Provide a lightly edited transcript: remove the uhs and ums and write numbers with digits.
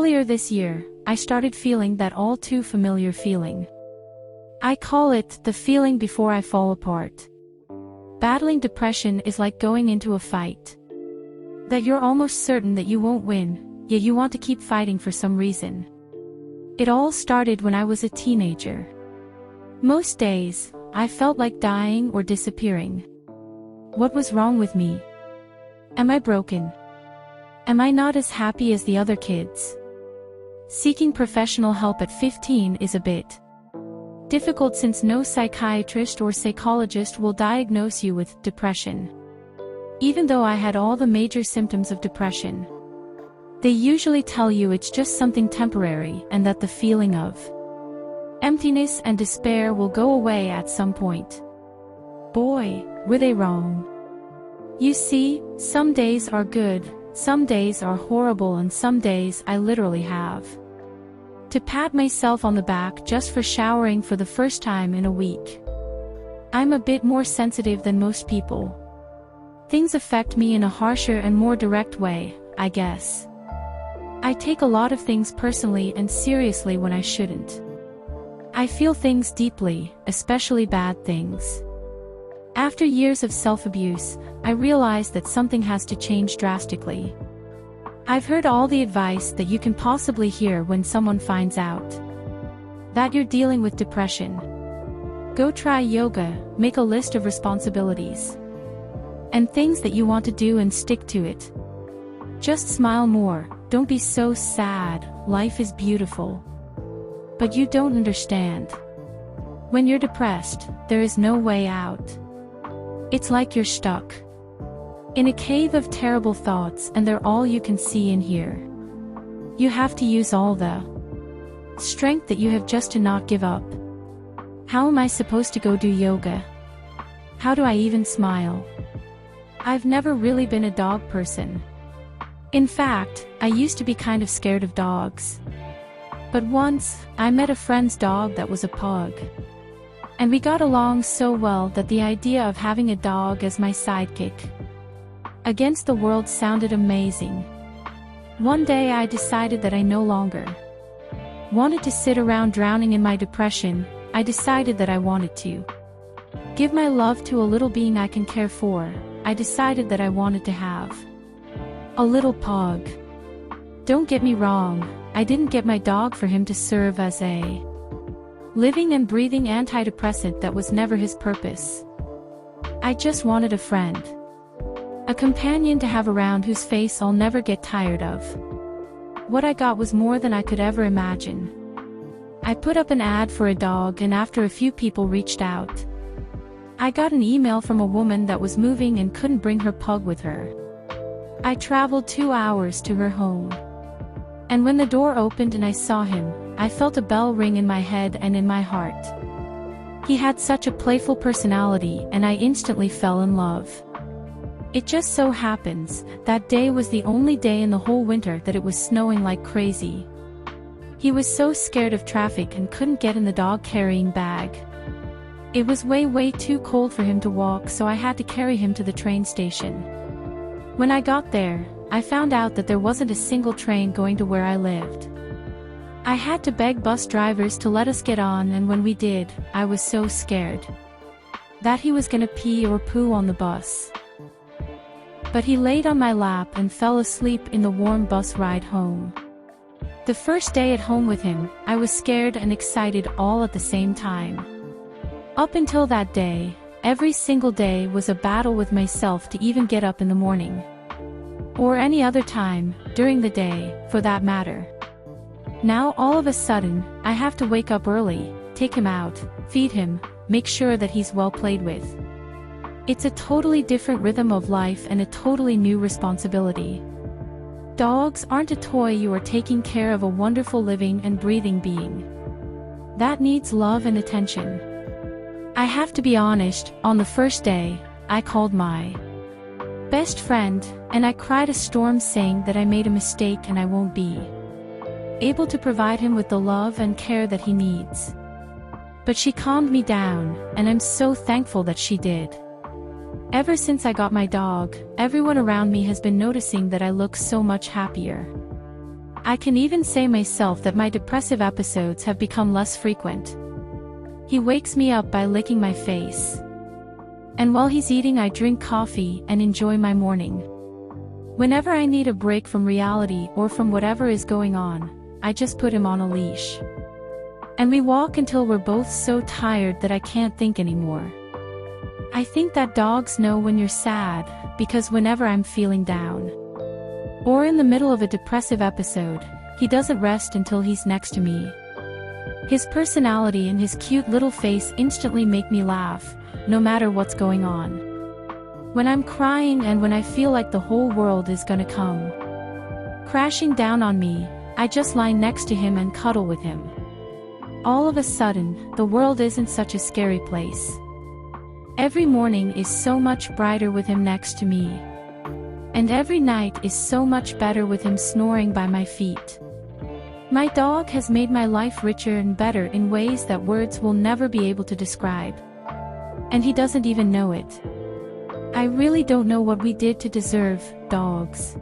Earlier this year, I started feeling that all too familiar feeling. I call it the feeling before I fall apart. Battling depression is like going into a fight that you're almost certain that you won't win, yet you want to keep fighting for some reason. It all started when I was a teenager. Most days, I felt like dying or disappearing. What was wrong with me? Am I broken? Am I not as happy as the other kids? Seeking professional help at 15 is a bit difficult since no psychiatrist or psychologist will diagnose you with depression. Even though I had all the major symptoms of depression, they usually tell you it's just something temporary and that the feeling of emptiness and despair will go away at some point. Boy, were they wrong. You see, some days are good, some days are horrible, and some days I literally have to pat myself on the back just for showering for the first time in a week. I'm a bit more sensitive than most people. Things affect me in a harsher and more direct way, I guess. I take a lot of things personally and seriously when I shouldn't. I feel things deeply, especially bad things. After years of self-abuse, I realized that something has to change drastically. I've heard all the advice that you can possibly hear when someone finds out that you're dealing with depression. Go try yoga, make a list of responsibilities and things that you want to do and stick to it. Just smile more, don't be so sad, life is beautiful. But you don't understand. When you're depressed, there is no way out. It's like you're stuck in a cave of terrible thoughts and they're all you can see and hear. You have to use all the strength that you have just to not give up. How am I supposed to go do yoga? How do I even smile? I've never really been a dog person. In fact, I used to be kind of scared of dogs. But once, I met a friend's dog that was a pug. And we got along so well that the idea of having a dog as my sidekick against the world sounded amazing. One day I decided that I no longer wanted to sit around drowning in my depression. I decided that I wanted to give my love to a little being I can care for. I decided that I wanted to have a little pug. Don't get me wrong, I didn't get my dog for him to serve as a living and breathing antidepressant. That was never his purpose. I just wanted a friend. A companion to have around whose face I'll never get tired of. What I got was more than I could ever imagine. I put up an ad for a dog and after a few people reached out, I got an email from a woman that was moving and couldn't bring her pug with her. I traveled 2 hours to her home. And when the door opened and I saw him, I felt a bell ring in my head and in my heart. He had such a playful personality and I instantly fell in love. It just so happens, that day was the only day in the whole winter that it was snowing like crazy. He was so scared of traffic and couldn't get in the dog carrying bag. It was way too cold for him to walk, so I had to carry him to the train station. When I got there, I found out that there wasn't a single train going to where I lived. I had to beg bus drivers to let us get on, and when we did, I was so scared that he was gonna pee or poo on the bus. But he laid on my lap and fell asleep in the warm bus ride home. The first day at home with him, I was scared and excited all at the same time. Up until that day, every single day was a battle with myself to even get up in the morning. Or any other time, during the day, for that matter. Now all of a sudden, I have to wake up early, take him out, feed him, make sure that he's well played with. It's a totally different rhythm of life and a totally new responsibility. Dogs aren't a toy, you are taking care of a wonderful living and breathing being that needs love and attention. I have to be honest, on the first day, I called my best friend, and I cried a storm saying that I made a mistake and I won't be able to provide him with the love and care that he needs. But she calmed me down, and I'm so thankful that she did. Ever since I got my dog, everyone around me has been noticing that I look so much happier. I can even say myself that my depressive episodes have become less frequent. He wakes me up by licking my face. And while he's eating, I drink coffee and enjoy my morning. Whenever I need a break from reality or from whatever is going on, I just put him on a leash. And we walk until we're both so tired that I can't think anymore. I think that dogs know when you're sad, because whenever I'm feeling down, or in the middle of a depressive episode, he doesn't rest until he's next to me. His personality and his cute little face instantly make me laugh, no matter what's going on. When I'm crying and when I feel like the whole world is gonna come crashing down on me, I just lie next to him and cuddle with him. All of a sudden, the world isn't such a scary place. Every morning is so much brighter with him next to me. And every night is so much better with him snoring by my feet. My dog has made my life richer and better in ways that words will never be able to describe. And he doesn't even know it. I really don't know what we did to deserve dogs.